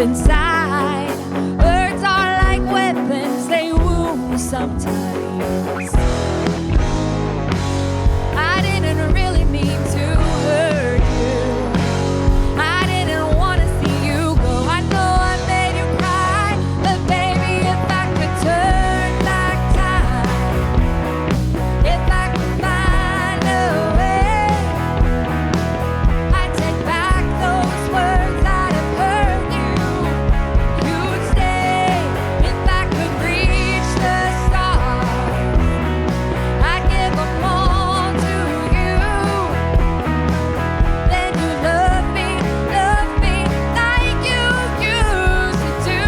inside. Words are like weapons, they wound sometimes. I didn't really mean to hurt you. I didn't want to see you go. I know I made you cry, but baby, if I could turn back time, if I could find a way, I'd take back those words I'd have heard you. You'd stay if I could reach the stars. I'd give them all to you. Then you love me like you used to do.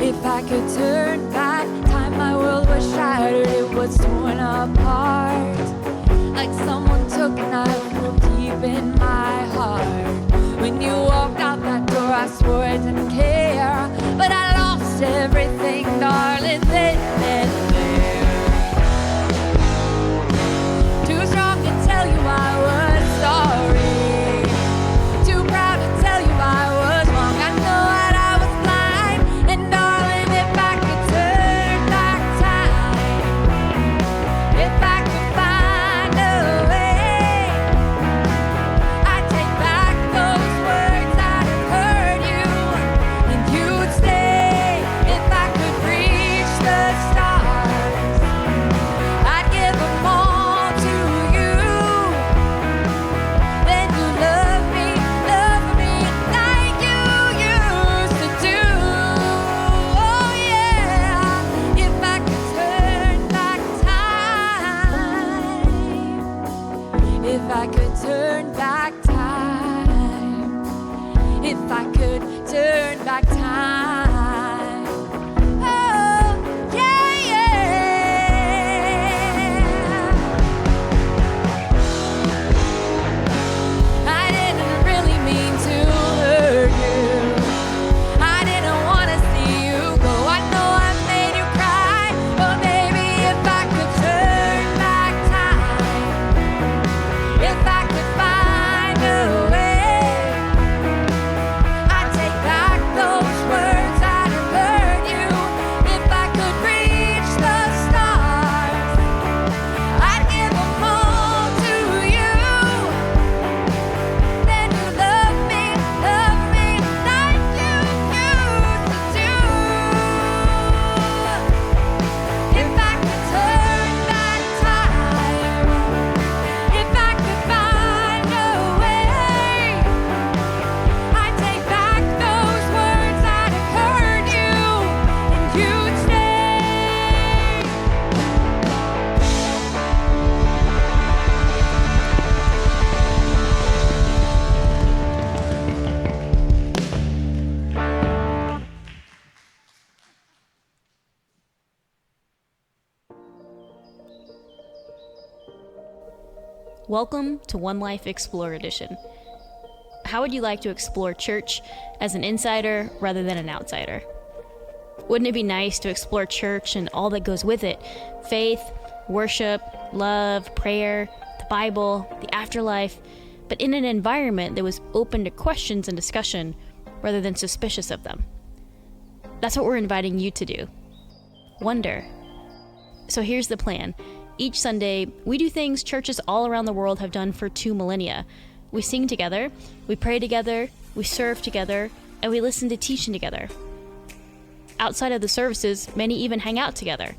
If I could turn back time, my world was shattered, it was torn apart. Like someone took a knife real deep in my heart. When you walked out that door, I swore I didn't care, but I lost everything, darling, then and there. Too strong to tell you I was sorry. Too proud to tell you I was wrong. I know that I was blind, and darling, if I could turn back time, if I could find a way, I'd take back those words I'd have heard you, and you'd stay if I could reach the stars. I'd give them all to you. Then you love me like you used to do. Oh yeah, if I could turn back time, if I could turn back time, if I could turn back time. Oh yeah, yeah. I didn't really mean to hurt you. I didn't want to see you go. I know I made you cry, but baby, if I could turn back time, if I could find a way, I'd take back those words I'd have heard you. If I could reach the stars, I'd give them all to you. Then you love me like you used to do. If I could turn back time, if I could find a way, I'd take back those words I'd have heard you, and you'd stay. Welcome to One Life Explorer Edition. How would you like to explore church as an insider rather than an outsider? Wouldn't it be nice to explore church and all that goes with it? Faith, worship, love, prayer, the Bible, the afterlife, but in an environment that was open to questions and discussion rather than suspicious of them. That's what we're inviting you to do. Wonder. So here's the plan. Each Sunday, we do things churches all around the world have done for 2 millennia. We sing together, we pray together, we serve together, and we listen to teaching together. Outside of the services, many even hang out together.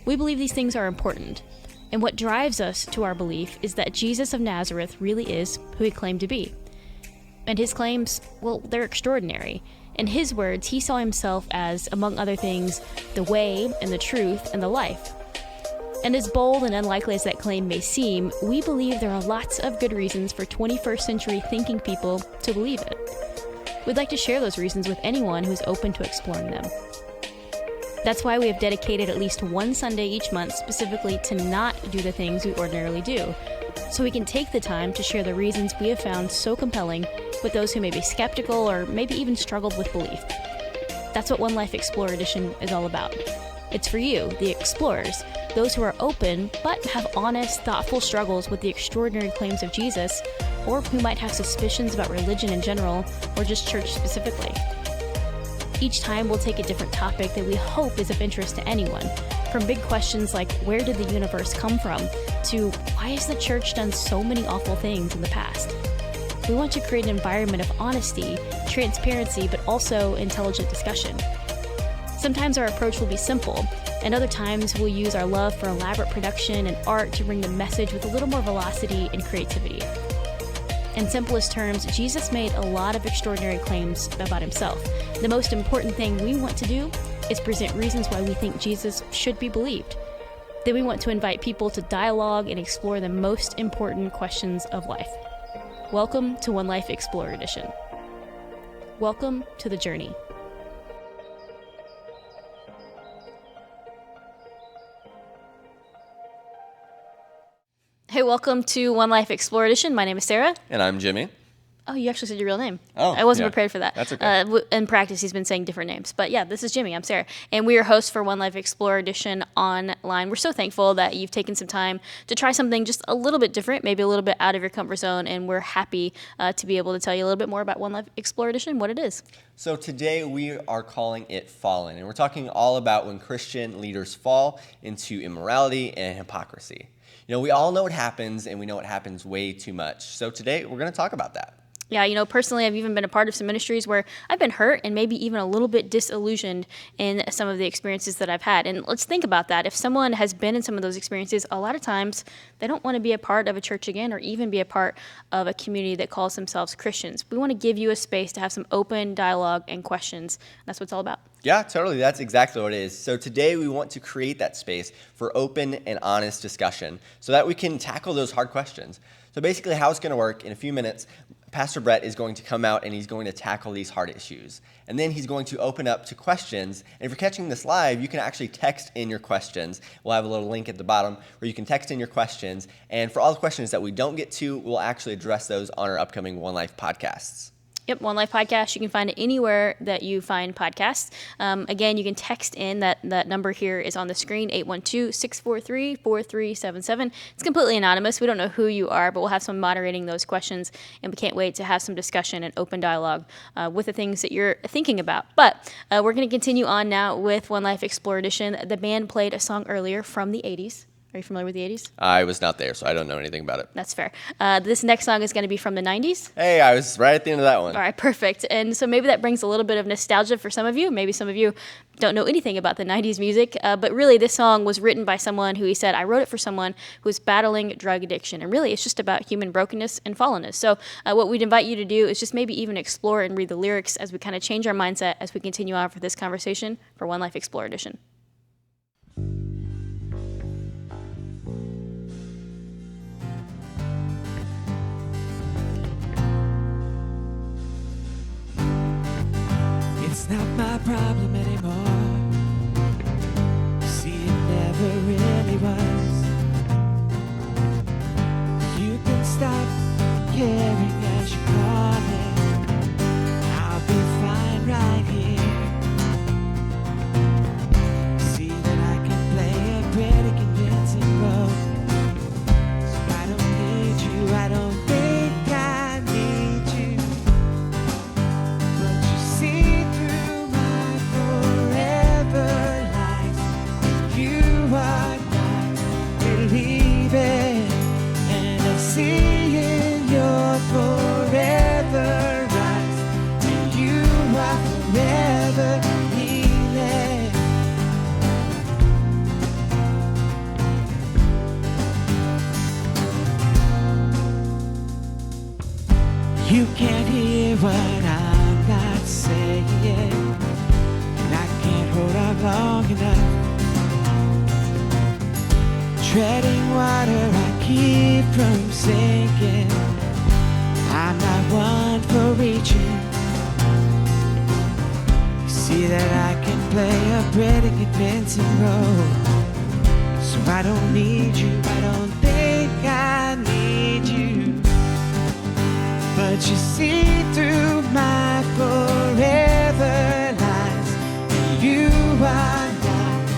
We believe these things are important, and what drives us to our belief is that Jesus of Nazareth really is who he claimed to be. And his claims, well, they're extraordinary. In his words, he saw himself as, among other things, the way and the truth and the life. And as bold and unlikely as that claim may seem, we believe there are lots of good reasons for 21st century thinking people to believe it. We'd like to share those reasons with anyone who's open to exploring them. That's why we have dedicated at least one Sunday each month specifically to not do the things we ordinarily do, so we can take the time to share the reasons we have found so compelling with those who may be skeptical or maybe even struggled with belief. That's what One Life Explorer Edition is all about. It's for you, the explorers, those who are open but have honest, thoughtful struggles with the extraordinary claims of Jesus, or who might have suspicions about religion in general, or just church specifically. Each time we'll take a different topic that we hope is of interest to anyone, from big questions like where did the universe come from, to why has the church done so many awful things in the past? We want to create an environment of honesty, transparency, but also intelligent discussion. Sometimes our approach will be simple, and other times we'll use our love for elaborate production and art to bring the message with a little more velocity and creativity. In simplest terms, Jesus made a lot of extraordinary claims about himself. The most important thing we want to do is present reasons why we think Jesus should be believed. Then we want to invite people to dialogue and explore the most important questions of life. Welcome to One Life Explorer Edition. Welcome to the journey. Hey, welcome to One Life Explorer Edition. My name is Sarah. And I'm Jimmy. Oh, you actually said your real name. Oh, I wasn't yeah. prepared for that. That's okay. In practice, he's been saying different names. But yeah, this is Jimmy. I'm Sarah. And we are hosts for One Life Explorer Edition online. We're so thankful that you've taken some time to try something just a little bit different, maybe a little bit out of your comfort zone. And we're happy to be able to tell you a little bit more about One Life Explorer Edition, what it is. So today we are calling it Fallen. And we're talking all about when Christian leaders fall into immorality and hypocrisy. You know, we all know what happens, and we know it happens way too much. So today we're going to talk about that. Yeah, personally, I've even been a part of some ministries where I've been hurt and maybe even a little bit disillusioned in some of the experiences that I've had. And let's think about that. If someone has been in some of those experiences, a lot of times they don't want to be a part of a church again or even be a part of a community that calls themselves Christians. We want to give you a space to have some open dialogue and questions. That's what it's all about. Yeah, totally. That's exactly what it is. So today we want to create that space for open and honest discussion so that we can tackle those hard questions. So basically how it's going to work, in a few minutes, Pastor Brett is going to come out and he's going to tackle these hard issues. And then he's going to open up to questions. And if you're catching this live, you can actually text in your questions. We'll have a little link at the bottom where you can text in your questions. And for all the questions that we don't get to, we'll actually address those on our upcoming One Life podcasts. Yep, One Life Podcast. You can find it anywhere that you find podcasts. Again, you can text in. That number here is on the screen, 812-643-4377. It's completely anonymous. We don't know who you are, but we'll have someone moderating those questions, and we can't wait to have some discussion and open dialogue with the things that you're thinking about. But we're going to continue on now with One Life Explorer Edition. The band played a song earlier from the 80s. Are you familiar with the 80s? I was not there, so I don't know anything about it. That's fair. This next song is going to be from the 90s. Hey, I was right at the end of that one. All right, perfect. And so maybe that brings a little bit of nostalgia for some of you. Maybe some of you don't know anything about the 90s music. But really, this song was written by someone who he said, I wrote it for someone who was battling drug addiction. And really, it's just about human brokenness and fallenness. So what we'd invite you to do is just maybe even explore and read the lyrics as we kind of change our mindset as we continue on for this conversation for One Life Explorer Edition. It's not my problem anymore. See, it never really was. You can stop caring as you call it. I'll be fine right here. See that I can play a pretty convincing role. So I don't need you, I don't think I need you. But you see through my forever lies. You are not believing, and I see in your forever eyes, and you are forever healing. You can't hear what I'm not saying, and I can't hold on long enough. Treading water, I keep from sinking. I'm not one for reaching. You see that I can play a pretty convincing role. So I don't need you, I don't think I need you. But you see through my forever lies, and you are not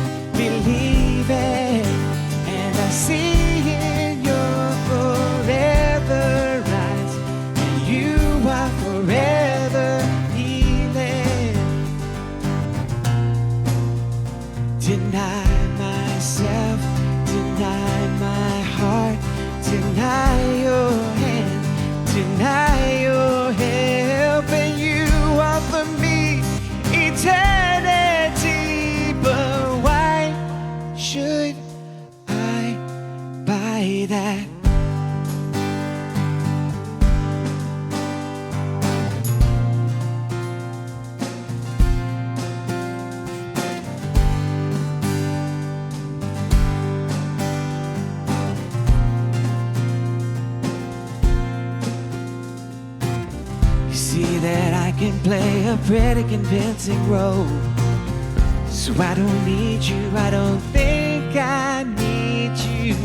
deny that. You see that I can play a pretty convincing role, so I don't need you, I don't think I need you.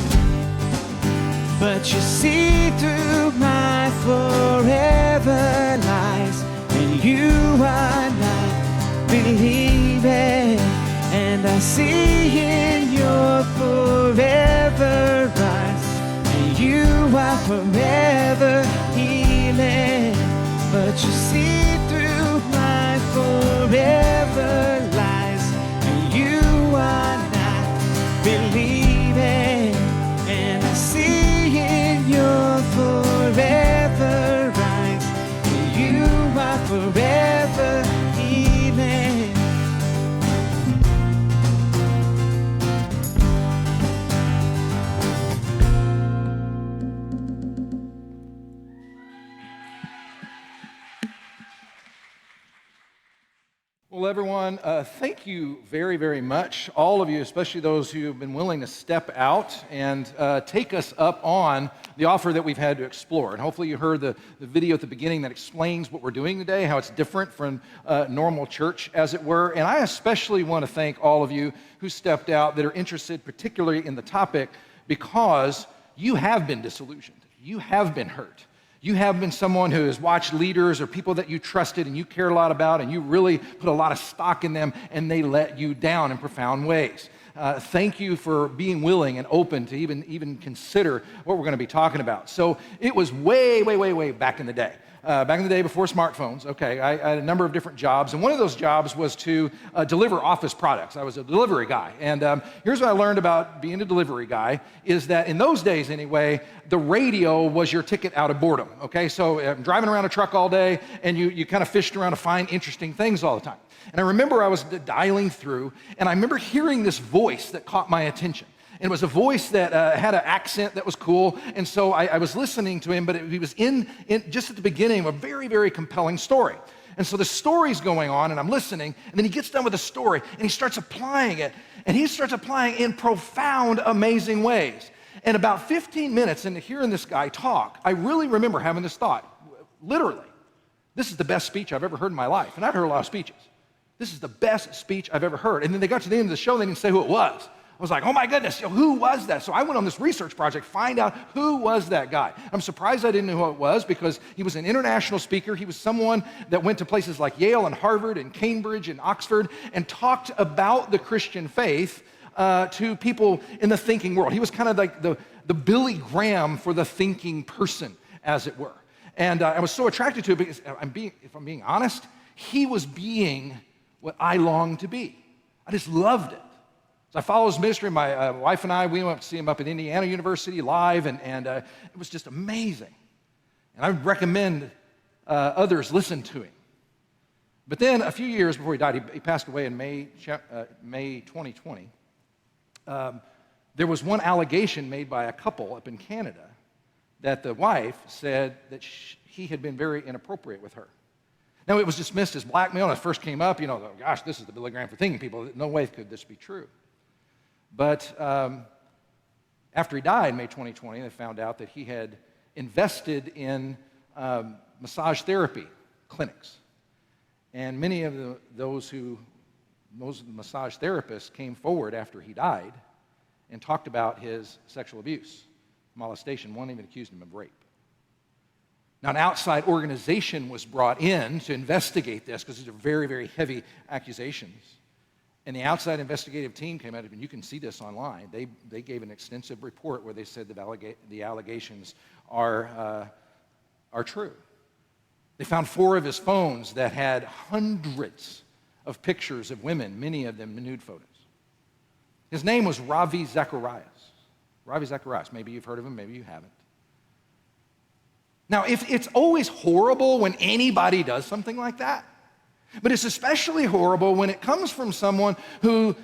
But you see through my forever lies, and you are not believing. And I see in your forever eyes, and you are forever healing. But you see through my forever lies, and you are not believing. And I see in your forever eyes, and you are forever healing. Well, everyone, thank you very, very much. All of you, especially those who have been willing to step out and take us up on the offer that we've had to explore. And hopefully you heard the video at the beginning that explains what we're doing today, how it's different from normal church, as it were. And I especially want to thank all of you who stepped out that are interested particularly in the topic, because you have been disillusioned. You have been hurt. You have been someone who has watched leaders or people that you trusted and you cared a lot about, and you really put a lot of stock in them, and they let you down in profound ways. Thank you for being willing and open to even consider what we're going to be talking about. So it was way, way, way, way back in the day. Back in the day before smartphones, okay, I had a number of different jobs, and one of those jobs was to deliver office products. I was a delivery guy, and here's what I learned about being a delivery guy, is that in those days anyway, the radio was your ticket out of boredom, okay? So I'm driving around a truck all day, and you kind of fished around to find interesting things all the time. And I remember I was dialing through, and I remember hearing this voice that caught my attention. And it was a voice that had an accent that was cool, and so I was listening to him, but he was in just at the beginning of a very, very compelling story. And so the story's going on, and I'm listening, and then he gets done with the story, and he starts applying it, and he starts applying in profound, amazing ways. And about 15 minutes into hearing this guy talk, I really remember having this thought, literally, this is the best speech I've ever heard in my life. And I've heard a lot of speeches. This is the best speech I've ever heard. And then they got to the end of the show, and they didn't say who it was. I was like, oh my goodness, who was that? So I went on this research project, find out who was that guy. I'm surprised I didn't know who it was, because he was an international speaker. He was someone that went to places like Yale and Harvard and Cambridge and Oxford and talked about the Christian faith to people in the thinking world. He was kind of like the Billy Graham for the thinking person, as it were. And I was so attracted to it because, if I'm being honest, he was being what I longed to be. I just loved it. So I followed his ministry. My wife and I, we went to see him up at Indiana University live, and it was just amazing. And I would recommend others listen to him. But then a few years before he died, he passed away in May 2020. There was one allegation made by a couple up in Canada that the wife said that he had been very inappropriate with her. Now, it was dismissed as blackmail. When it first came up, gosh, this is the Billy Graham for thinking people. No way could this be true. But after he died in May 2020, they found out that he had invested in massage therapy clinics. And many of those massage therapists came forward after he died and talked about his sexual abuse, molestation. One even accused him of rape. Now, an outside organization was brought in to investigate this, because these are very, very heavy accusations. And the outside investigative team came out, and you can see this online. They gave an extensive report where they said that the allegations are true. They found 4 of his phones that had hundreds of pictures of women, many of them nude photos. His name was Ravi Zacharias. Ravi Zacharias. Maybe you've heard of him, maybe you haven't. Now, if it's always horrible when anybody does something like that, but it's especially horrible when it comes from someone who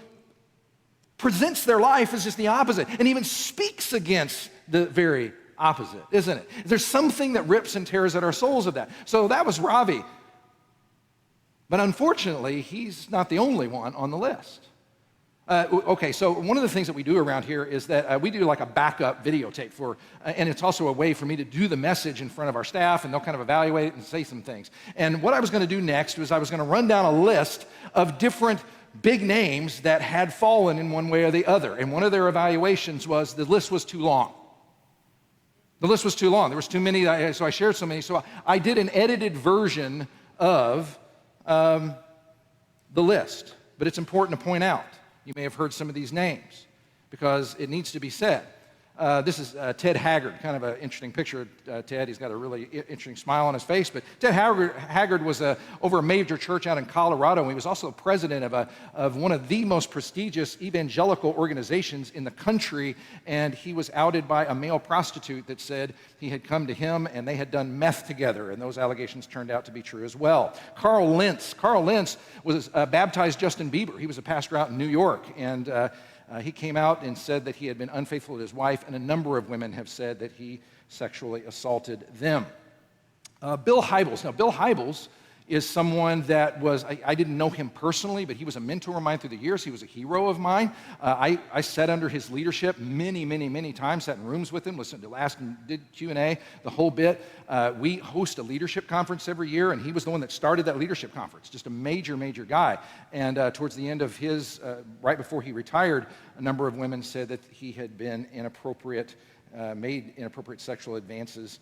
presents their life as just the opposite and even speaks against the very opposite, isn't it? There's something that rips and tears at our souls of that. So that was Ravi. But unfortunately, he's not the only one on the list. Okay, so one of the things that we do around here is that we do like a backup videotape for, and it's also a way for me to do the message in front of our staff, and they'll kind of evaluate it and say some things. And what I was going to do next was I was going to run down a list of different big names that had fallen in one way or the other. And one of their evaluations was the list was too long. The list was too long. There was too many, so I shared so many. So I did an edited version of the list. But it's important to point out, you may have heard some of these names because it needs to be said. This is Ted Haggard, kind of an interesting picture. Ted, he's got a really interesting smile on his face. But Ted Haggard was over a major church out in Colorado, and he was also president of one of the most prestigious evangelical organizations in the country. And he was outed by a male prostitute that said he had come to him and they had done meth together, and those allegations turned out to be true as well. Carl Lentz was baptized Justin Bieber. He was a pastor out in New York, and he came out and said that he had been unfaithful to his wife, and a number of women have said that he sexually assaulted them. Bill Hybels. Now, Bill Hybels is someone that was, I didn't know him personally, but he was a mentor of mine through the years. He was a hero of mine. I sat under his leadership many times, sat in rooms with him, listened to ask and did Q&A, the whole bit. We host a leadership conference every year, and he was the one that started that leadership conference, just a major guy. And towards the end of his, right before he retired, a number of women said that he had been made inappropriate sexual advances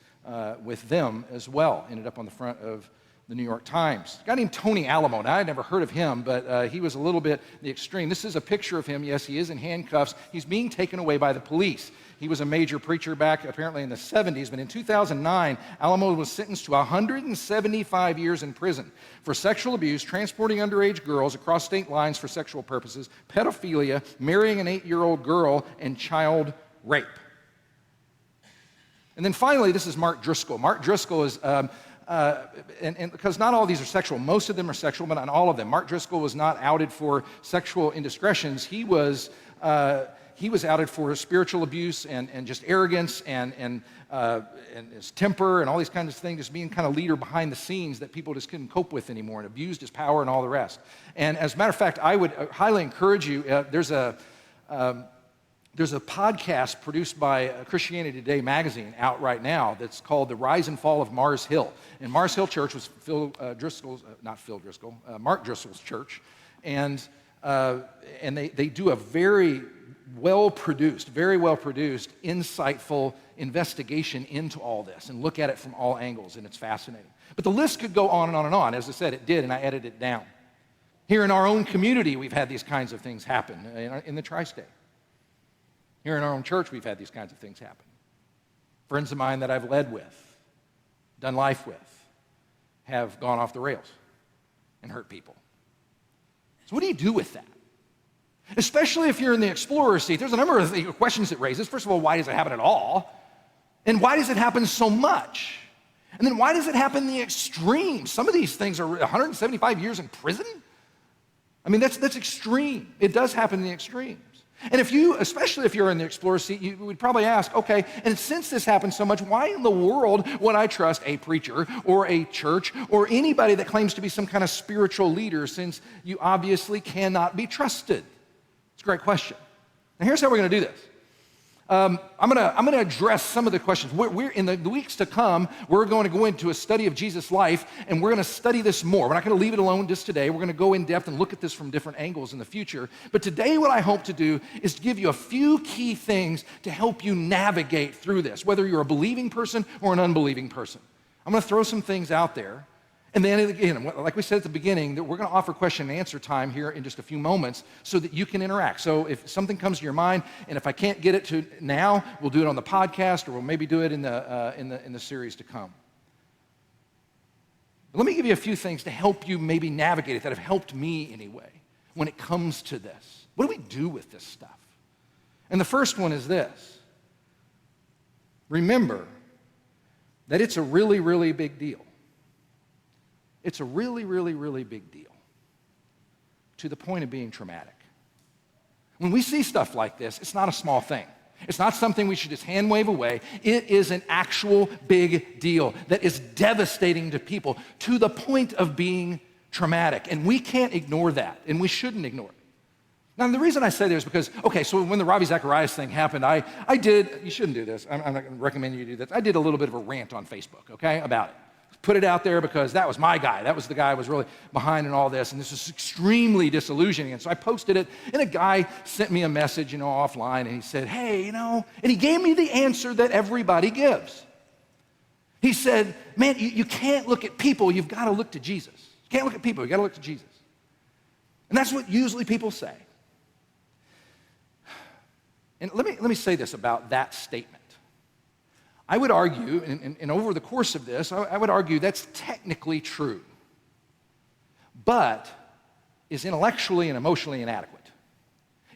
with them as well. Ended up on the front of the New York Times. A guy named Tony Alamo. Now, I had never heard of him, but he was a little bit the extreme. This is a picture of him. Yes, he is in handcuffs. He's being taken away by the police. He was a major preacher back apparently in the 70s, but in 2009, Alamo was sentenced to 175 years in prison for sexual abuse, transporting underage girls across state lines for sexual purposes, pedophilia, marrying an 8-year-old girl, and child rape. And then finally, this is Mark Driscoll. Mark Driscoll is and because not all of these are sexual, most of them are sexual, but not all of them. Mark Driscoll was not outed for sexual indiscretions. He was outed for spiritual abuse and just arrogance and his temper and all these kinds of things, just being kind of leader behind the scenes that people just couldn't cope with anymore, and abused his power and all the rest. And as a matter of fact, I would highly encourage you. There's a podcast produced by Christianity Today magazine out right now that's called The Rise and Fall of Mars Hill. And Mars Hill Church was Mark Driscoll's church. And they do a very well-produced, insightful investigation into all this and look at it from all angles, and it's fascinating. But the list could go on and on and on. As I said, it did, and I edited it down. Here in our own community, we've had these kinds of things happen in the tri-state. Here in our own church, we've had these kinds of things happen. Friends of mine that I've led with, done life with, have gone off the rails and hurt people. So what do you do with that? Especially if you're in the explorer seat, there's a number of questions it raises. First of all, why does it happen at all? And why does it happen so much? And then why does it happen in the extremes? Some of these things are 175 years in prison. I mean, that's extreme. It does happen in the extremes. And especially if you're in the explorer seat, you would probably ask, okay, and since this happens so much, why in the world would I trust a preacher or a church or anybody that claims to be some kind of spiritual leader, since you obviously cannot be trusted? It's a great question. Now here's how we're going to do this. I'm going to address some of the questions. We're in the weeks to come, we're going to go into a study of Jesus' life, and we're going to study this more. We're not going to leave it alone just today. We're going to go in depth and look at this from different angles in the future. But today what I hope to do is to give you a few key things to help you navigate through this, whether you're a believing person or an unbelieving person. I'm going to throw some things out there. And then again, like we said at the beginning, that we're going to offer question and answer time here in just a few moments so that you can interact. So if something comes to your mind, and if I can't get it to now, we'll do it on the podcast, or we'll maybe do it in the series to come. But let me give you a few things to help you maybe navigate it that have helped me anyway when it comes to this. What do we do with this stuff? And the first one is this. Remember that it's a really big deal. It's a really big deal, to the point of being traumatic. When we see stuff like this, it's not a small thing. It's not something we should just hand wave away. It is an actual big deal that is devastating to people to the point of being traumatic. And we can't ignore that, and we shouldn't ignore it. Now, the reason I say this is because, okay, so when the Ravi Zacharias thing happened, I did, you shouldn't do this. I'm not going to recommend you do this. I did a little bit of a rant on Facebook, okay, about it. Put it out there because that was my guy. That was the guy who was really behind in all this, and this is extremely disillusioning. And so I posted it, and a guy sent me a message, offline, and he said, hey, and he gave me the answer that everybody gives. He said, man, you can't look at people, you've got to look to Jesus. You can't look at people, you've got to look to Jesus. And that's what usually people say. And let me say this about that statement. I would argue, and over the course of this, I would argue that's technically true, but is intellectually and emotionally inadequate.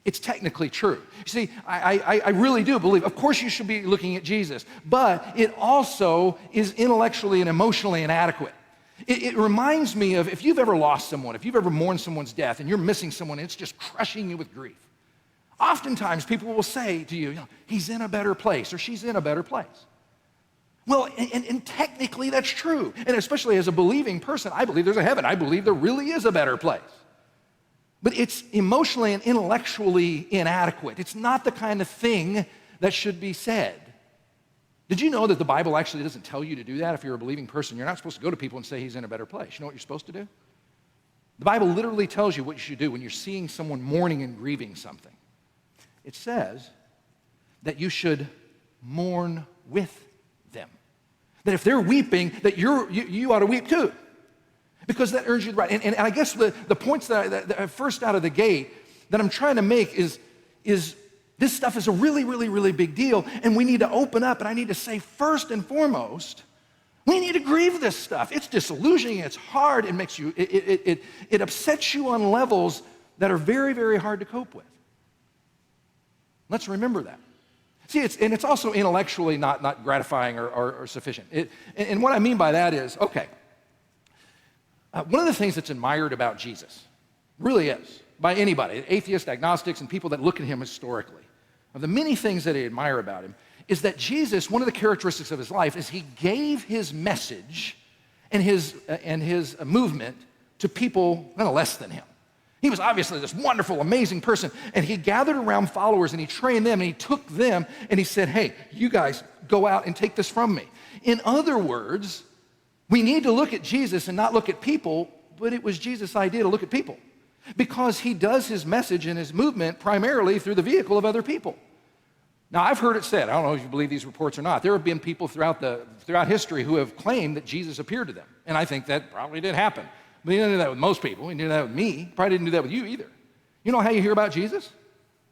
It's technically true. You see, I really do believe, of course you should be looking at Jesus, but it also is intellectually and emotionally inadequate. It reminds me of if you've ever lost someone, if you've ever mourned someone's death and you're missing someone and it's just crushing you with grief. Oftentimes people will say to you, he's in a better place or she's in a better place. Well, and technically that's true. And especially as a believing person, I believe there's a heaven. I believe there really is a better place. But it's emotionally and intellectually inadequate. It's not the kind of thing that should be said. Did you know that the Bible actually doesn't tell you to do that if you're a believing person? You're not supposed to go to people and say he's in a better place. You know what you're supposed to do? The Bible literally tells you what you should do when you're seeing someone mourning and grieving something. It says that you should mourn with them. That if they're weeping, that you ought to weep too. Because that urges you right. And I guess the points that I first out of the gate that I'm trying to make is this stuff is a really, really, really big deal, and we need to open up, and I need to say first and foremost, we need to grieve this stuff. It's disillusioning, it's hard, it makes you, it upsets you on levels that are very, very hard to cope with. Let's remember that. See, it's also intellectually not gratifying or sufficient. And what I mean by that is, okay, one of the things that's admired about Jesus, really is, by anybody, atheists, agnostics, and people that look at him historically, of the many things that they admire about him, is that Jesus, one of the characteristics of his life is he gave his message and his movement to people kind of less than him. He was obviously this wonderful, amazing person, and he gathered around followers and he trained them and he took them and he said, hey, you guys go out and take this from me. In other words, we need to look at Jesus and not look at people, but it was Jesus' idea to look at people because he does his message and his movement primarily through the vehicle of other people. Now, I've heard it said, I don't know if you believe these reports or not, there have been people throughout history who have claimed that Jesus appeared to them, and I think that probably did happen. But he didn't do that with most people. He didn't do that with me. Probably didn't do that with you either. You know how you hear about Jesus?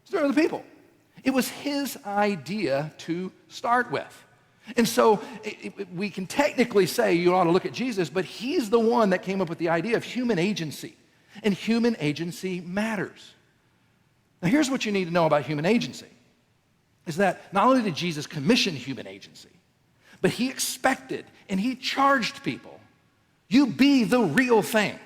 It's through other people. It was his idea to start with. And so we can technically say you ought to look at Jesus, but he's the one that came up with the idea of human agency. And human agency matters. Now here's what you need to know about human agency, is that not only did Jesus commission human agency, but he expected and he charged people, you be the real thing.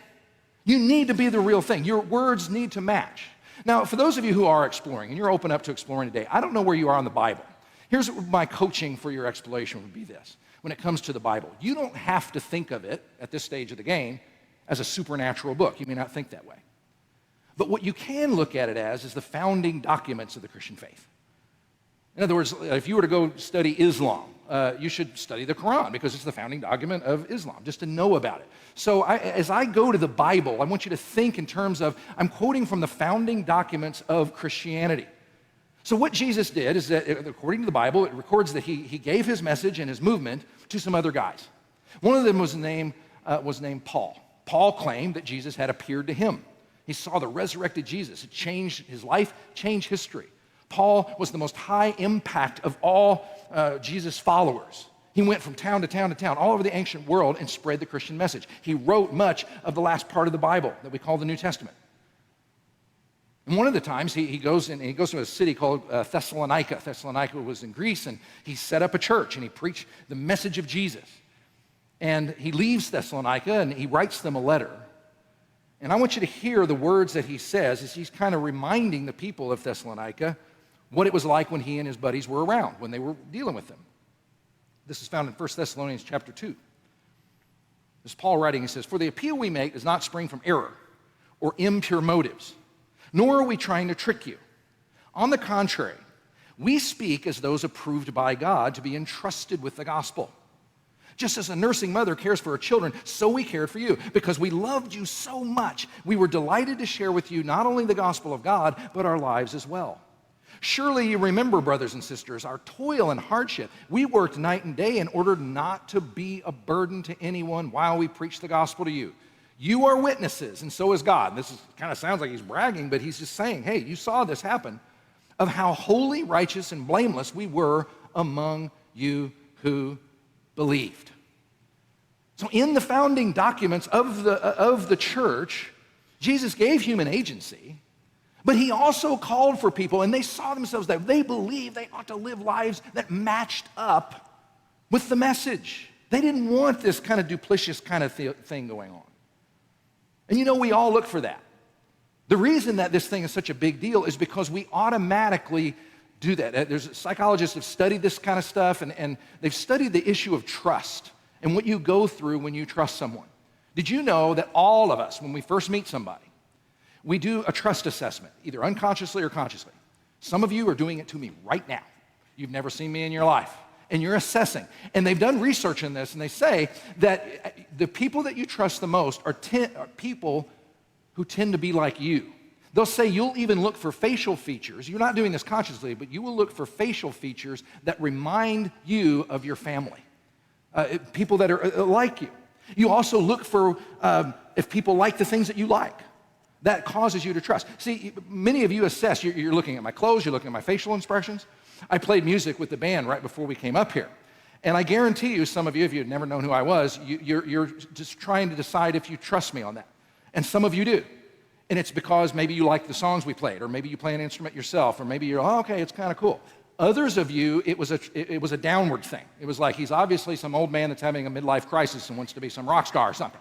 You need to be the real thing. Your words need to match. Now, for those of you who are exploring, and you're open up to exploring today, I don't know where you are in the Bible. Here's my coaching for your exploration would be this. When it comes to the Bible, you don't have to think of it at this stage of the game as a supernatural book. You may not think that way. But what you can look at it as is the founding documents of the Christian faith. In other words, if you were to go study Islam, you should study the Quran because it's the founding document of Islam, just to know about it. So as I go to the Bible, I want you to think in terms of, I'm quoting from the founding documents of Christianity. So what Jesus did is that, according to the Bible, it records that he gave his message and his movement to some other guys. One of them was named Paul. Paul claimed that Jesus had appeared to him. He saw the resurrected Jesus. It changed his life, changed history. Paul was the most high impact of all Jesus' followers. He went from town to town to town, all over the ancient world, and spread the Christian message. He wrote much of the last part of the Bible that we call the New Testament. And one of the times he goes to a city called Thessalonica. Thessalonica was in Greece, and he set up a church, and he preached the message of Jesus. And he leaves Thessalonica, and he writes them a letter. And I want you to hear the words that he says as he's kind of reminding the people of Thessalonica what it was like when he and his buddies were around, when they were dealing with them. This is found in 1 Thessalonians chapter 2. This is Paul writing. He says, "For the appeal we make does not spring from error or impure motives, nor are we trying to trick you. On the contrary, we speak as those approved by God to be entrusted with the gospel. Just as a nursing mother cares for her children, so we cared for you, because we loved you so much. We were delighted to share with you not only the gospel of God, but our lives as well. Surely you remember, brothers and sisters, our toil and hardship. We worked night and day in order not to be a burden to anyone while we preached the gospel to you. You are witnesses, and so is God." This kind of sounds like he's bragging, but he's just saying, hey, you saw this happen, "of how holy, righteous, and blameless we were among you who believed." So in the founding documents of the church, Jesus gave human agency, but he also called for people, and they saw themselves that they believed they ought to live lives that matched up with the message. They didn't want this kind of duplicitous kind of thing going on. And you know, we all look for that. The reason that this thing is such a big deal is because we automatically do that. There's psychologists have studied this kind of stuff, and they've studied the issue of trust and what you go through when you trust someone. Did you know that all of us, when we first meet somebody, we do a trust assessment, either unconsciously or consciously? Some of you are doing it to me right now. You've never seen me in your life, and you're assessing. And they've done research in this, and they say that the people that you trust the most are people who tend to be like you. They'll say you'll even look for facial features. You're not doing this consciously, but you will look for facial features that remind you of your family, people that are like you. You also look for if people like the things that you like. That causes you to trust. See, many of you assess, you're looking at my clothes, you're looking at my facial expressions. I played music with the band right before we came up here. And I guarantee you, some of you, if you've never known who I was, you're just trying to decide if you trust me on that. And some of you do. And it's because maybe you like the songs we played, or maybe you play an instrument yourself, or maybe you're, oh, okay, it's kind of cool. Others of you, it was a downward thing. It was like he's obviously some old man that's having a midlife crisis and wants to be some rock star or something.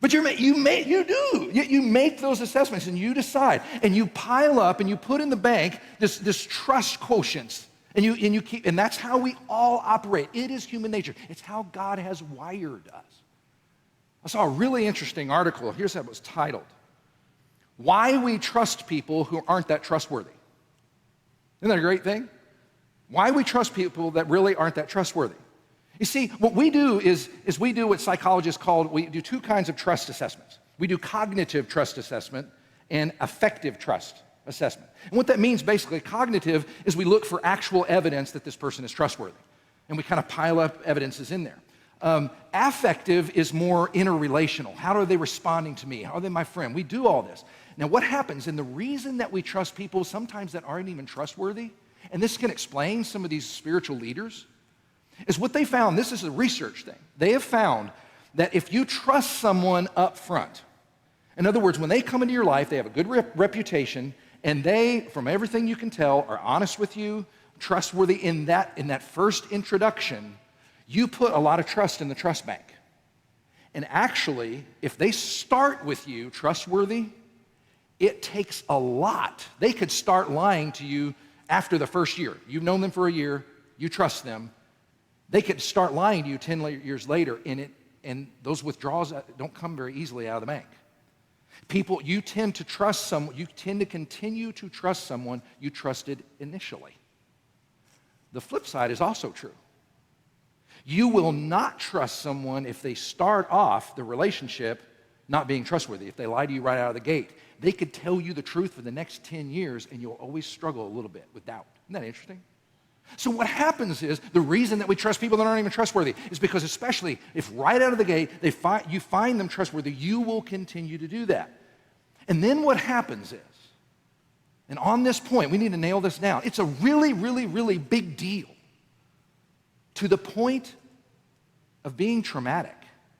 But you make those assessments and you decide, and you pile up and you put in the bank this trust quotient, and you keep, and that's how we all operate. It is human nature. It's how God has wired us. I saw a really interesting article. Here's how it was titled: "Why We Trust People Who Aren't That Trustworthy." Isn't that a great thing? Why we trust people that really aren't that trustworthy. You see, what we do is we do what psychologists call, we do two kinds of trust assessments. We do cognitive trust assessment and affective trust assessment. And what that means, basically, cognitive is we look for actual evidence that this person is trustworthy. And we kind of pile up evidences in there. Affective is more interrelational. How are they responding to me? How are they my friend? We do all this. Now, what happens, and the reason that we trust people sometimes that aren't even trustworthy, and this can explain some of these spiritual leaders, is what they found. This is a research thing. They have found that if you trust someone up front, in other words, when they come into your life, they have a good reputation, and they, from everything you can tell, are honest with you, trustworthy in that first introduction, you put a lot of trust in the trust bank. And actually, if they start with you trustworthy, it takes a lot. They could start lying to you after the first year. You've known them for a year, you trust them. They could start lying to you 10 years later, and those withdrawals don't come very easily out of the bank. People, you tend to trust someone, you tend to continue to trust someone you trusted initially. The flip side is also true. You will not trust someone if they start off the relationship not being trustworthy, if they lie to you right out of the gate. They could tell you the truth for the next 10 years, and you'll always struggle a little bit with doubt. Isn't that interesting? So what happens is, the reason that we trust people that aren't even trustworthy is because, especially if right out of the gate you find them trustworthy, you will continue to do that. And then what happens is, and on this point, we need to nail this down, it's a really, really, really big deal to the point of being traumatic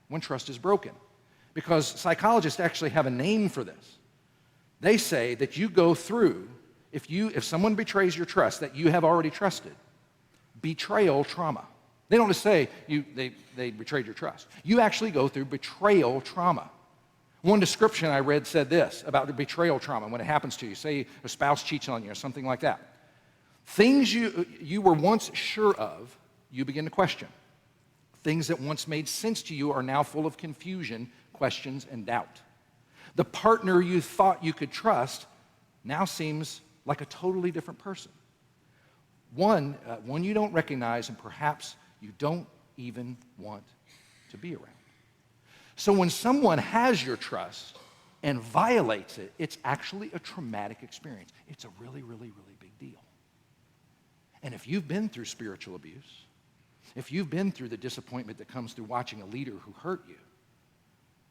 when trust is broken. Because psychologists actually have a name for this. They say that you go through, if someone betrays your trust that you have already trusted, betrayal trauma. They don't just say they betrayed your trust. You actually go through betrayal trauma. One description I read said this about the betrayal trauma when it happens to you. Say a spouse cheats on you or something like that. Things you were once sure of, you begin to question. Things that once made sense to you are now full of confusion, questions, and doubt. The partner you thought you could trust now seems like a totally different person. One you don't recognize and perhaps you don't even want to be around. So when someone has your trust and violates it, it's actually a traumatic experience. It's a really, really, really big deal. And if you've been through spiritual abuse, if you've been through the disappointment that comes through watching a leader who hurt you,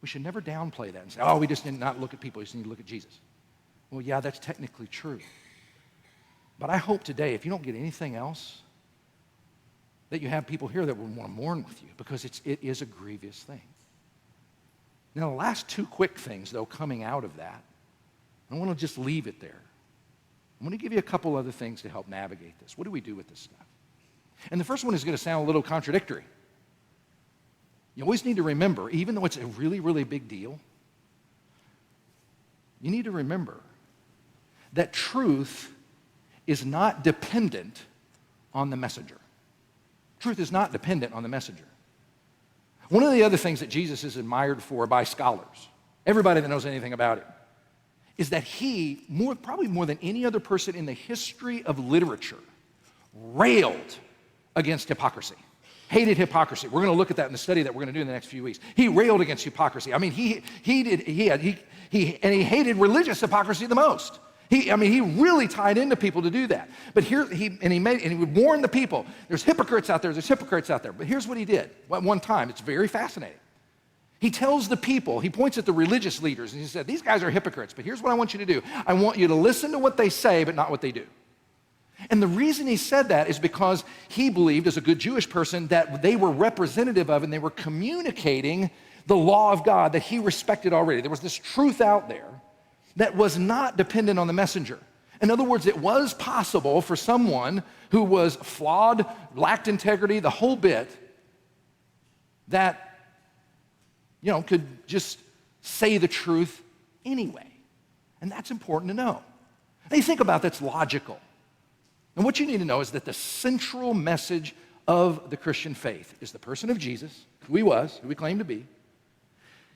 we should never downplay that and say, oh, we just need not look at people, we just need to look at Jesus. Well, yeah, that's technically true. But I hope today, if you don't get anything else, that you have people here that will want to mourn with you, because it is a grievous thing. Now, the last two quick things, though, coming out of that, I want to just leave it there. I'm going to give you a couple other things to help navigate this. What do we do with this stuff? And the first one is going to sound a little contradictory. You always need to remember, even though it's a really, really big deal, you need to remember that truth is not dependent on the messenger. Truth is not dependent on the messenger. One of the other things that Jesus is admired for by scholars, everybody that knows anything about it, is that he, probably more than any other person in the history of literature, railed against hypocrisy. Hated hypocrisy. We're going to look at that in the study that we're going to do in the next few weeks. He railed against hypocrisy. I mean, he hated religious hypocrisy the most. He really tied into people to do that. But here, he would warn the people, there's hypocrites out there. But here's what he did at one time. It's very fascinating. He tells the people, he points at the religious leaders, and he said, these guys are hypocrites, but here's what I want you to do. I want you to listen to what they say, but not what they do. And the reason he said that is because he believed, as a good Jewish person, that they were representative of and they were communicating the law of God that he respected already. There was this truth out there that was not dependent on the messenger. In other words, it was possible for someone who was flawed, lacked integrity, the whole bit, that, could just say the truth anyway. And that's important to know. Now you think about that's logical. And what you need to know is that the central message of the Christian faith is the person of Jesus, who he was, who he claimed to be,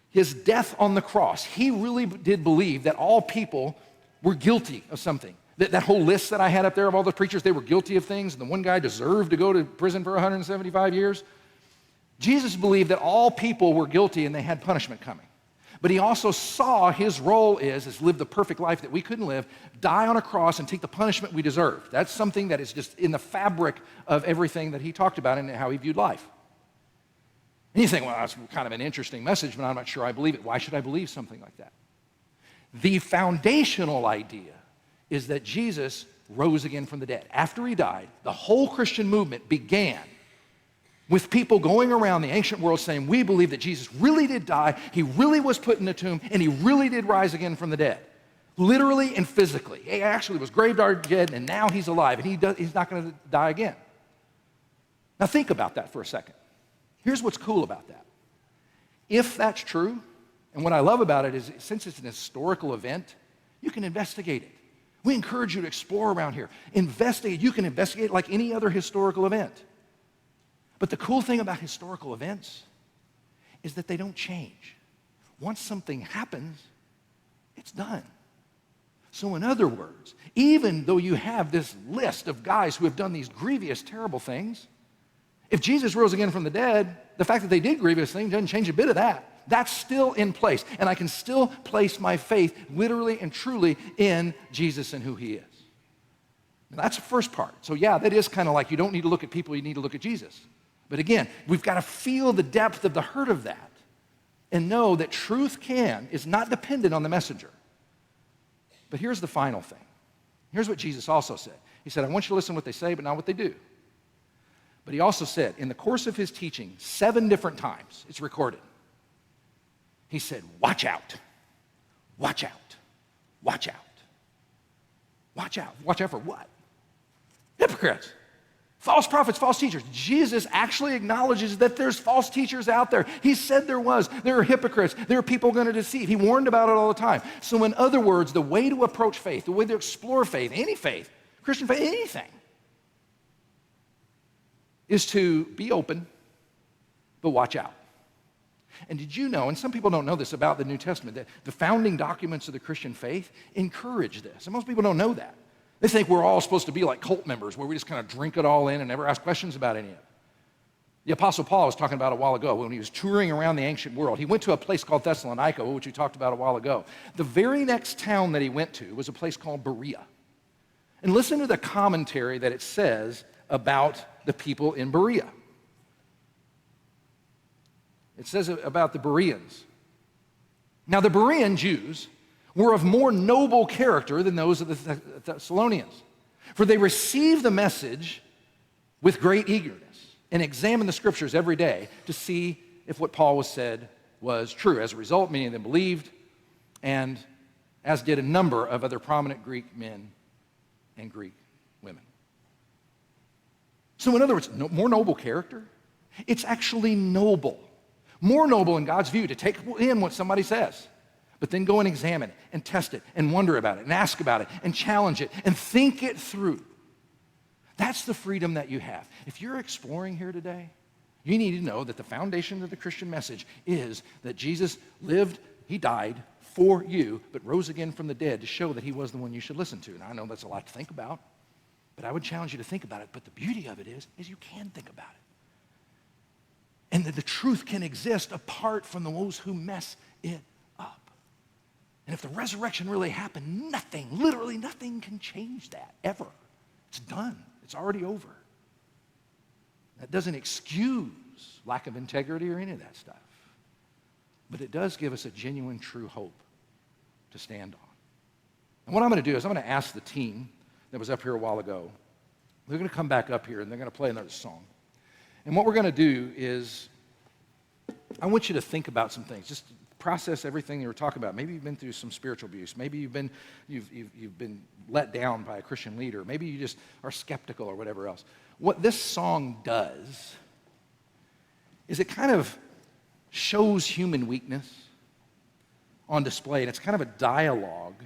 his death on the cross. He really did believe that all people were guilty of something. That whole list that I had up there of all the preachers, they were guilty of things, and the one guy deserved to go to prison for 175 years. Jesus believed that all people were guilty and they had punishment coming. But he also saw his role is live the perfect life that we couldn't live, die on a cross and take the punishment we deserved. That's something that is just in the fabric of everything that he talked about and how he viewed life. And you think, well, that's kind of an interesting message, but I'm not sure I believe it. Why should I believe something like that? The foundational idea is that Jesus rose again from the dead. After he died, the whole Christian movement began with people going around the ancient world saying, we believe that Jesus really did die, he really was put in the tomb, and he really did rise again from the dead. Literally and physically. He actually was graveyard dead, and now he's alive, and he's not going to die again. Now think about that for a second. Here's what's cool about that. If that's true, and what I love about it is, since it's an historical event, you can investigate it. We encourage you to explore around here. Investigate. You can investigate like any other historical event. But the cool thing about historical events is that they don't change. Once something happens, it's done. So in other words, even though you have this list of guys who have done these grievous, terrible things, if Jesus rose again from the dead, the fact that they did grievous things doesn't change a bit of that. That's still in place. And I can still place my faith literally and truly in Jesus and who he is. Now, that's the first part. So yeah, that is kind of like you don't need to look at people, you need to look at Jesus. But again, we've got to feel the depth of the hurt of that and know that truth is not dependent on the messenger. But here's the final thing. Here's what Jesus also said. He said, I want you to listen to what they say, but not what they do. But he also said, in the course of his teaching, 7 different times, it's recorded, he said, watch out, watch out, watch out. Watch out. Watch out for what? Hypocrites. False prophets, false teachers. Jesus actually acknowledges that there's false teachers out there. He said there was. There are hypocrites. There are people going to deceive. He warned about it all the time. So in other words, the way to approach faith, the way to explore faith, any faith, Christian faith, anything, is to be open, but watch out. And did you know, and some people don't know this about the New Testament, that the founding documents of the Christian faith encourage this. And most people don't know that. They think we're all supposed to be like cult members where we just kind of drink it all in and never ask questions about any of it. The Apostle Paul was talking about a while ago when he was touring around the ancient world. He went to a place called Thessalonica, which we talked about a while ago. The very next town that he went to was a place called Berea. And listen to the commentary that it says about the people in Berea. It says about the Bereans. Now the Berean Jews were of more noble character than those of the Thessalonians, for they received the message with great eagerness and examined the scriptures every day to see if what Paul was said was true. As a result, many of them believed, and as did a number of other prominent Greek men and Greek women. So in other words, more noble character? It's actually noble. More noble in God's view to take in what somebody says, but then go and examine it and test it and wonder about it and ask about it and challenge it and think it through. That's the freedom that you have. If you're exploring here today, you need to know that the foundation of the Christian message is that Jesus lived, he died for you, but rose again from the dead to show that he was the one you should listen to. And I know that's a lot to think about, but I would challenge you to think about it. But the beauty of it is you can think about it. And that the truth can exist apart from those who mess it up. And if the resurrection really happened, nothing, literally nothing can change that, ever. It's done. It's already over. That doesn't excuse lack of integrity or any of that stuff. But it does give us a genuine, true hope to stand on. And what I'm going to do is I'm going to ask the team that was up here a while ago, they're going to come back up here and they're going to play another song. And what we're going to do is, I want you to think about some things. Just process everything you were talking about. Maybe you've been through some spiritual abuse. Maybe you've been let down by a Christian leader. Maybe you just are skeptical or whatever else. What this song does is it kind of shows human weakness on display. And it's kind of a dialogue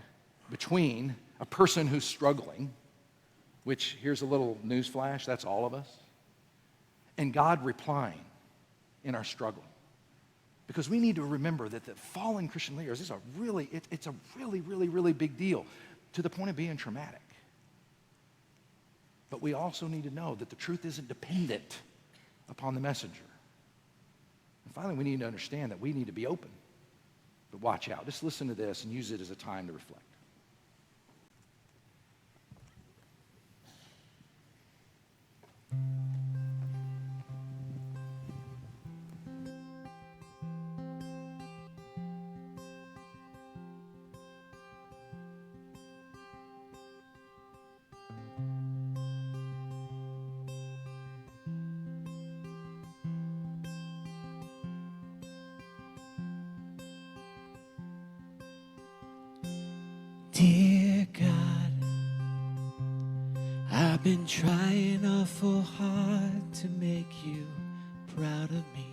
between a person who's struggling, which, here's a little news flash, that's all of us, and God replying in our struggle. Because we need to remember that the fallen Christian leaders is it's a really big deal to the point of being traumatic. But we also need to know that the truth isn't dependent upon the messenger. And finally, we need to understand that we need to be open. But watch out. Just listen to this and use it as a time to reflect. Dear God, I've been trying awful hard to make you proud of me.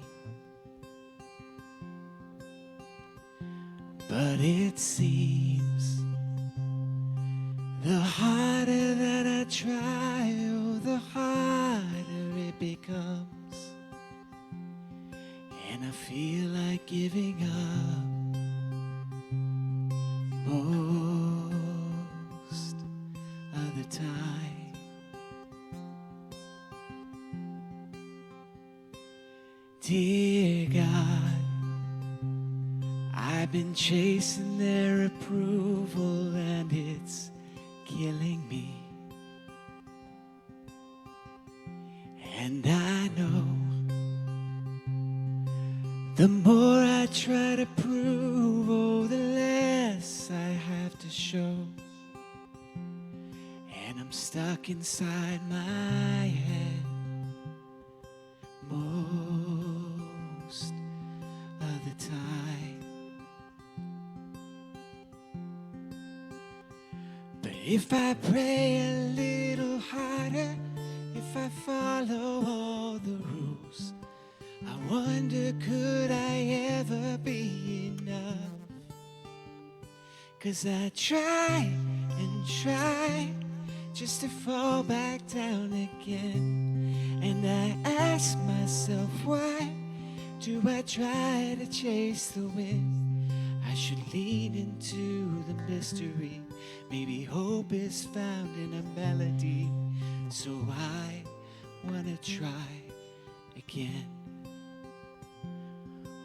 But it seems the harder that I try, oh, the harder it becomes. And I feel like giving up most of the time. Dear God, I've been chasing their approval and it's killing me. And I know the more I try to prove, oh, the less I have to show. And I'm stuck inside my head most of the time. But if I pray a little harder, if if I follow all the rules. I wonder, could I ever be enough? 'Cause I try and try just to fall back down again. And I ask myself, why do I try to chase the wind? I should lean into the mystery. Maybe hope is found in a melody. So I wanna try again.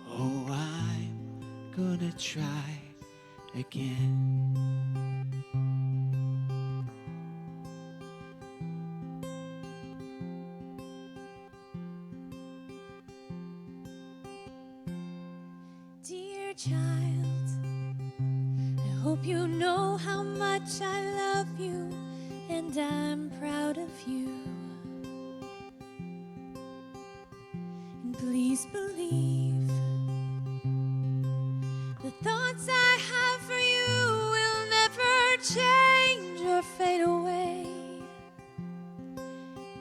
Oh, I'm gonna try again. Dear child, I hope you know how much I love you, and I'm proud of you. And please believe the thoughts I have for you will never change or fade away.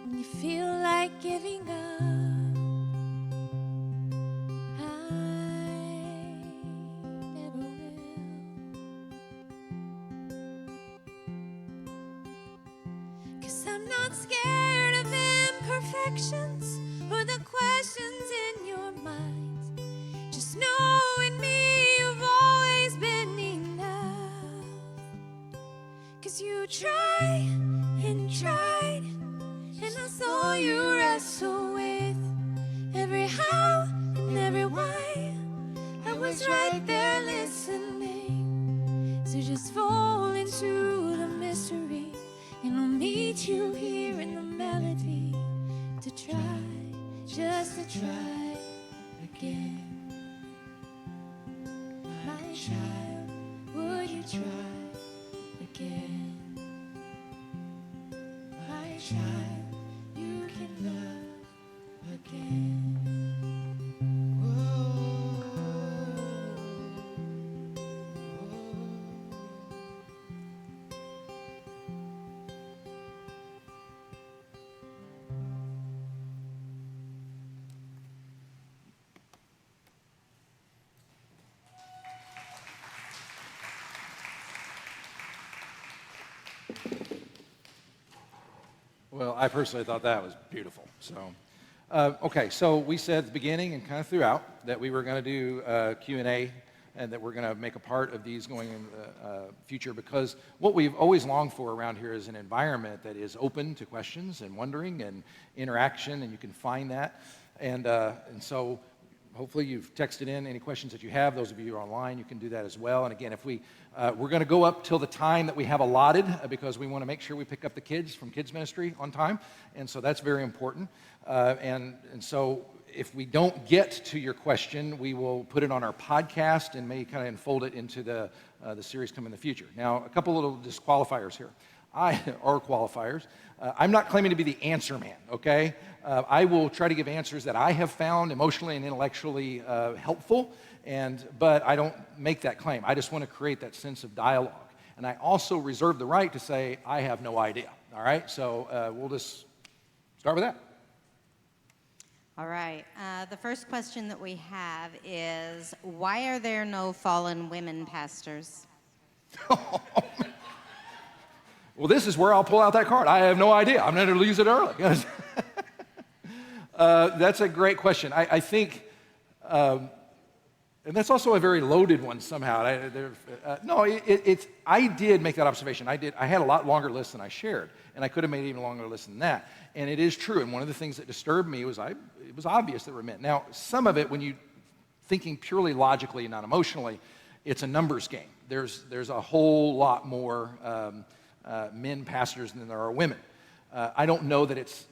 When you feel like giving up, I'm not scared of imperfections or the questions in your mind. Just know in me you've always been enough. 'Cause you tried and tried, and I saw you wrestle with every how and every why. I was right there listening. So just fall into the mystery, and I'll meet you here in the melody to try, just to try again. My child, would you try again? My child, you can love again. Well, I personally thought that was beautiful. So, okay, so we said at the beginning and kind of throughout that we were going to do Q&A and that we're going to make a part of these going in the future, because what we've always longed for around here is an environment that is open to questions and wondering and interaction, and you can find that. And so hopefully you've texted in any questions that you have. Those of you who are online, you can do that as well. And again, if we're going to go up till the time that we have allotted, because we want to make sure we pick up the kids from kids ministry on time, and so that's very important. And so if we don't get to your question, we will put it on our podcast and may kind of unfold it into the series coming in the future. Now, a couple little disqualifiers here. Or qualifiers. I'm not claiming to be the answer man, okay? I will try to give answers that I have found emotionally and intellectually helpful, but I don't make that claim. I just want to create that sense of dialogue. And I also reserve the right to say, I have no idea, all right? So we'll just start with that. All right. The first question that we have is, why are there no fallen women pastors? Well, this is where I'll pull out that card. I have no idea. I'm going to use it early. That's a great question. I think, and that's also a very loaded one somehow. I did make that observation. I had a lot longer list than I shared, and I could have made an even longer list than that. And it is true. And one of the things that disturbed me was it was obvious that were men. Now, some of it, when you thinking purely logically, not emotionally, it's a numbers game. There's a whole lot more men pastors than there are women. I don't know that it's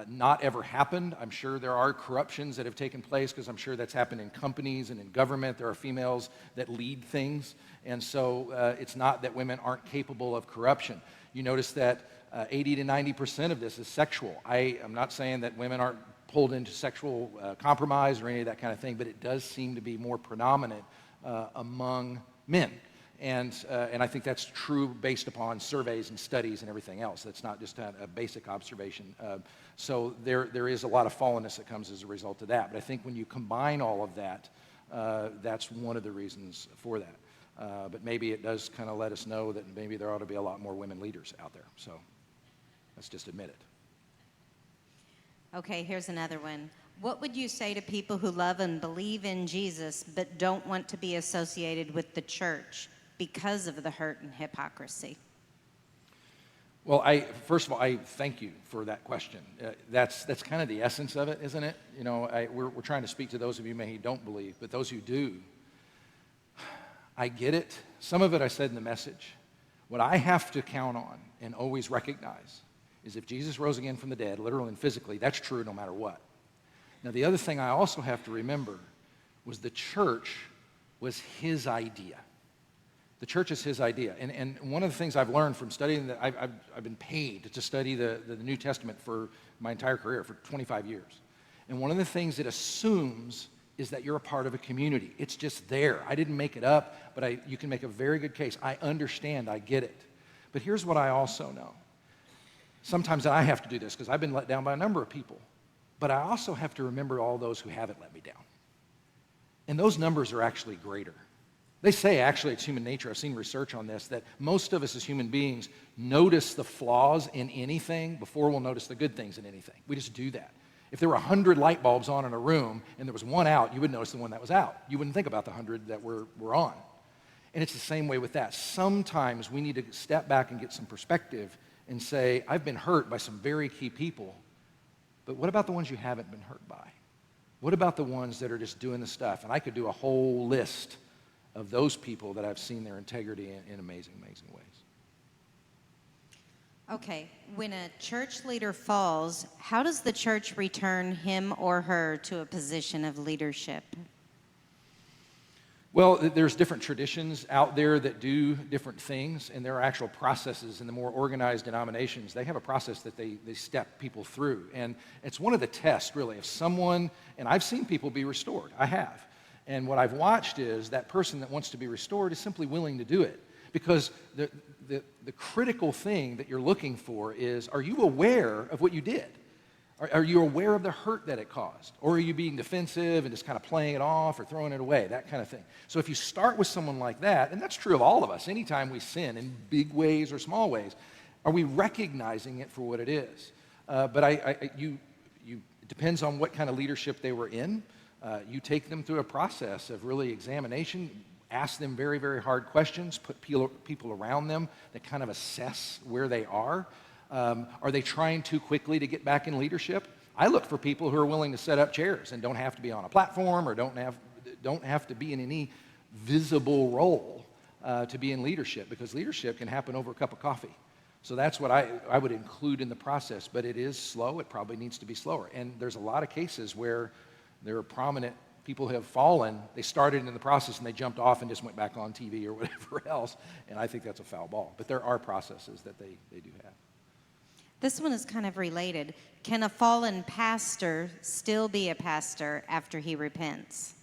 not ever happened. I'm sure there are corruptions that have taken place, because I'm sure that's happened in companies and in government. There are females that lead things, and so it's not that women aren't capable of corruption. You notice that 80 to 90% of this is sexual. I'm not saying that women aren't pulled into sexual compromise or any of that kind of thing, but it does seem to be more predominant among men. And I think that's true based upon surveys and studies and everything else. That's not just a basic observation. So there is a lot of fallenness that comes as a result of that. But I think when you combine all of that, that's one of the reasons for that. But maybe it does kind of let us know that maybe there ought to be a lot more women leaders out there. So let's just admit it. Okay, here's another one. What would you say to people who love and believe in Jesus but don't want to be associated with the church because of the hurt and hypocrisy? Well, first of all, I thank you for that question. That's kind of the essence of it, isn't it? You know, we're trying to speak to those of you who don't believe, but those who do, I get it. Some of it I said in the message. What I have to count on and always recognize is if Jesus rose again from the dead, literally and physically, that's true no matter what. Now, the other thing I also have to remember was the church was his idea. The church is his idea. And one of the things I've learned from studying that I've been paid to study the New Testament for my entire career, for 25 years. And one of the things it assumes is that you're a part of a community. It's just there. I didn't make it up, but you can make a very good case. I understand, I get it. But here's what I also know. Sometimes I have to do this because I've been let down by a number of people. But I also have to remember all those who haven't let me down. And those numbers are actually greater. They say, actually, it's human nature. I've seen research on this, that most of us as human beings notice the flaws in anything before we'll notice the good things in anything. We just do that. If there were 100 light bulbs on in a room and there was one out, you would notice the one that was out. You wouldn't think about the 100 that were on. And it's the same way with that. Sometimes we need to step back and get some perspective and say, I've been hurt by some very key people, but what about the ones you haven't been hurt by? What about the ones that are just doing the stuff? And I could do a whole list of those people that I've seen their integrity in amazing, amazing ways. Okay, when a church leader falls, how does the church return him or her to a position of leadership? Well, there's different traditions out there that do different things, and there are actual processes in the more organized denominations. They have a process that they step people through, and it's one of the tests, really, of someone, and I've seen people be restored. I have. And what I've watched is that person that wants to be restored is simply willing to do it. Because the critical thing that you're looking for is, are you aware of what you did? Are you aware of the hurt that it caused? Or are you being defensive and just kind of playing it off or throwing it away, that kind of thing. So if you start with someone like that, and that's true of all of us, anytime we sin in big ways or small ways, are we recognizing it for what it is? But it depends on what kind of leadership they were in. You take them through a process of really examination, ask them very, very hard questions, put people around them that kind of assess where they are. Are they trying too quickly to get back in leadership? I look for people who are willing to set up chairs and don't have to be on a platform or don't have to be in any visible role to be in leadership, because leadership can happen over a cup of coffee. So that's what I would include in the process, but it is slow. It probably needs to be slower. And there's a lot of cases where there are prominent people who have fallen. They started in the process and they jumped off and just went back on TV or whatever else, and I think that's a foul ball. But there are processes that they do have. This one is kind of related. Can a fallen pastor still be a pastor after he repents?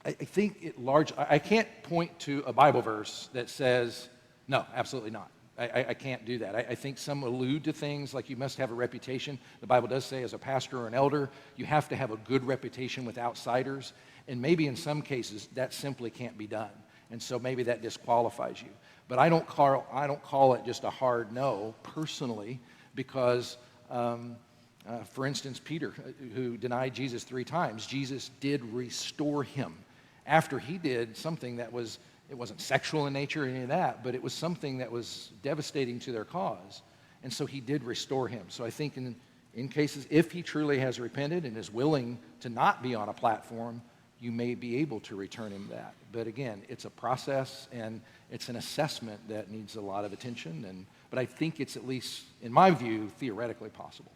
I think I can't point to a Bible verse that says, no, absolutely not. I can't do that. I think some allude to things like you must have a reputation. The Bible does say as a pastor or an elder, you have to have a good reputation with outsiders. And maybe in some cases, that simply can't be done. And so maybe that disqualifies you. But I don't call it just a hard no, personally, because, for instance, Peter, who denied Jesus 3 times, Jesus did restore him after he did something that it wasn't sexual in nature or any of that, but it was something that was devastating to their cause. And so he did restore him. So I think in cases, if he truly has repented and is willing to not be on a platform, you may be able to return him that. But again, it's a process and it's an assessment that needs a lot of attention. But I think it's, at least in my view, theoretically possible.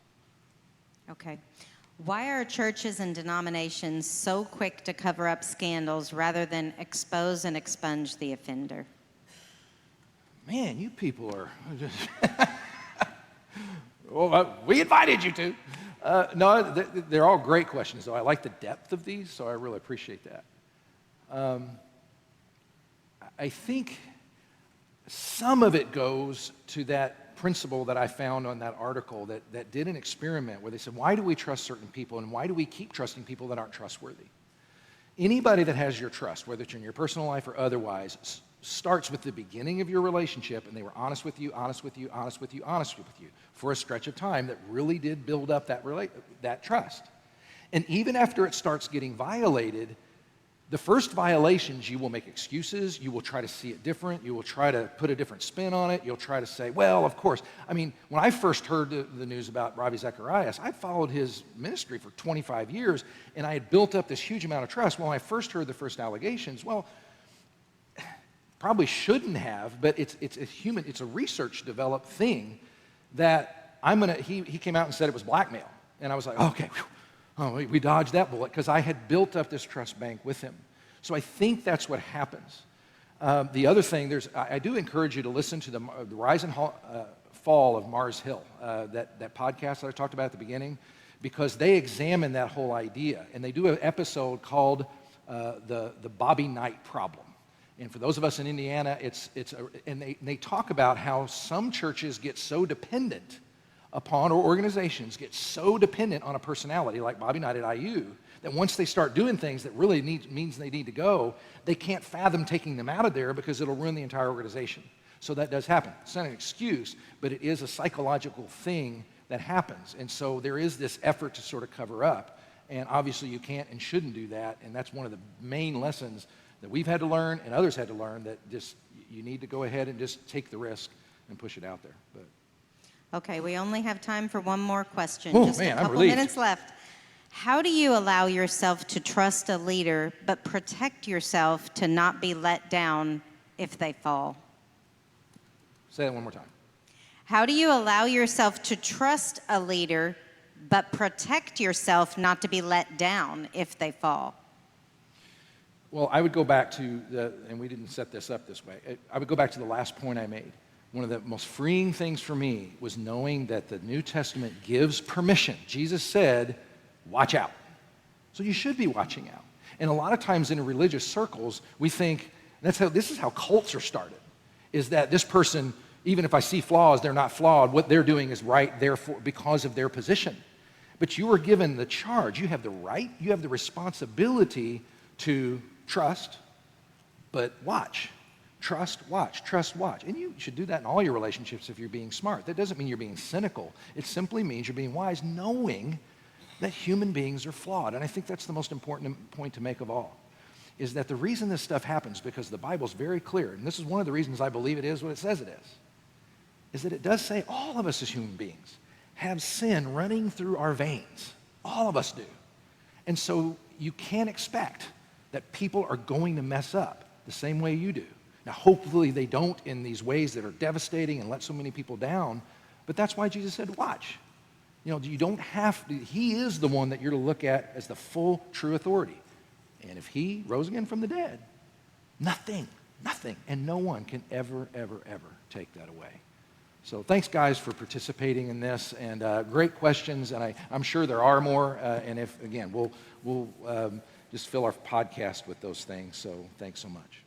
Okay. Why are churches and denominations so quick to cover up scandals rather than expose and expunge the offender? Man, you people are just... Well, we invited you to. No, they're all great questions, though. I like the depth of these, so I really appreciate that. I think some of it goes to that principle that I found on that article that did an experiment where they said, why do we trust certain people and why do we keep trusting people that aren't trustworthy? Anybody that has your trust, whether it's in your personal life or otherwise, starts with the beginning of your relationship and they were honest with you for a stretch of time that really did build up that trust. And even after it starts getting violated, the first violations, you will make excuses, you will try to see it different, you will try to put a different spin on it, you'll try to say, well, of course. I mean, when I first heard the news about Ravi Zacharias, I followed his ministry for 25 years, and I had built up this huge amount of trust. When I first heard the first allegations, well, probably shouldn't have, but it's a research-developed thing that he came out and said it was blackmail. And I was like, okay, whew. Oh, we dodged that bullet because I had built up this trust bank with him. So I think that's what happens. The other thing, I do encourage you to listen to the Rise and Fall of Mars Hill, that podcast that I talked about at the beginning, because they examine that whole idea. And they do an episode called the Bobby Knight Problem. And for those of us in Indiana, they talk about how some churches get so dependent upon, or organizations get so dependent on a personality like Bobby Knight at IU, that once they start doing things that really means they need to go, they can't fathom taking them out of there because it'll ruin the entire organization. So that does happen. It's not an excuse, but it is a psychological thing that happens. And so there is this effort to sort of cover up. And obviously you can't and shouldn't do that. And that's one of the main lessons that we've had to learn and others had to learn, that just you need to go ahead and just take the risk and push it out there. But Okay, we only have time for one more question. Oh, Just man, a I'm couple relieved. minutes left. How do you allow yourself to trust a leader but protect yourself to not be let down if they fall? say that one more time. How do you allow yourself to trust a leader but protect yourself not to be let down if they fall? Well, I would go back to and we didn't set this up this way, I would go back to the last point I made. One of the most freeing things for me was knowing that the New Testament gives permission. Jesus said, watch out. So you should be watching out. And a lot of times in religious circles, we think, this is how cults are started, is that this person, even if I see flaws, they're not flawed. What they're doing is right, therefore, because of their position. But you are given the charge. You have the right, you have the responsibility to trust, but watch. Trust, watch, trust, watch. And you should do that in all your relationships if you're being smart. That doesn't mean you're being cynical. It simply means you're being wise, knowing that human beings are flawed. And I think that's the most important point to make of all, is that the reason this stuff happens, because the Bible's very clear, and this is one of the reasons I believe it is what it says it is that it does say all of us as human beings have sin running through our veins. All of us do. And so you can't expect that people are going to mess up the same way you do. Now, hopefully they don't in these ways that are devastating and let so many people down, but that's why Jesus said, watch. You know, you don't have to, he is the one that you're to look at as the full, true authority. And if he rose again from the dead, nothing, and no one can ever, ever, ever take that away. So thanks, guys, for participating in this, and great questions, and I'm sure there are more, and if, again, we'll just fill our podcast with those things, so thanks so much.